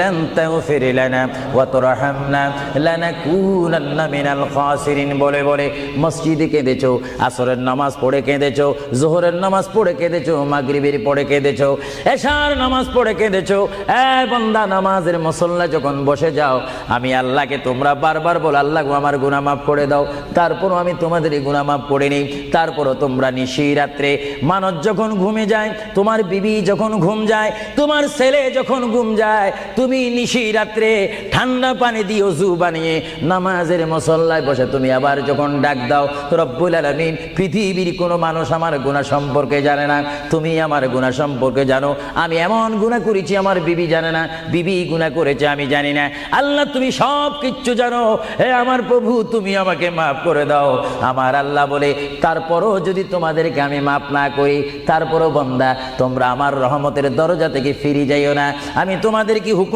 لن تغفر لنا وترحمنا لنكونن من الخاسرين বলে বলে মসজিদে কেঁদেছো, আসরের নামাজ পড়ে কেঁদেছো, যোহরের নামাজ পড়ে কেঁদেছো, মাগরিবের পড়ে কেঁদেছো, এশার নামাজ পড়ে কেঁদেছো। এ বান্দা, নামাজের মুসল্লা যখন বসে যাও, আমি আল্লাহকে তোমরা বারবার বলো, আল্লাহ গো আমার গুনাহ মাফ করে দাও। তারপরও আমি তোমাদের গুনাহ মাফ করে নিই। তারপরও তোমরা নিশি রাত্রে, মানুষ যখন ঘুমে যায়, তোমার বিবি যখন ঘুম যায়, তোমার ছেলে যখন ঘুম যায়, তুমি নিশি রাত্রে ঠান্ডা পানি দিয়ে ওযু বানিয়ে নামাজের মুসল্লায় বসে তুমি আবার যখন ডাক দাও, রব্বুল আলামিন, পৃথিবীর কোনো মানুষ আমার গুনাহ সম্পর্কে জানে না, তুমি আমার গুনাহ সম্পর্কে জানো। আমি এমন গুনাহ করেছি আমার বিবি জানে না, বিবি গুনাহ করেছে আমি জানি না। আল্লাহ তুমি সব কিচ্ছু জানো, হে আমার প্রভু তুমি আমাকে মাফ করে দাও। আমার আল্লাহ বলে, তারপরও যদি তোমাদেরকে আমি মাফ না করি, তারপরও বান্দা তোমরা আমার রহমতের দরজা থেকে ফিরে যাইও না। আমি তোমাদেরকে হুকুম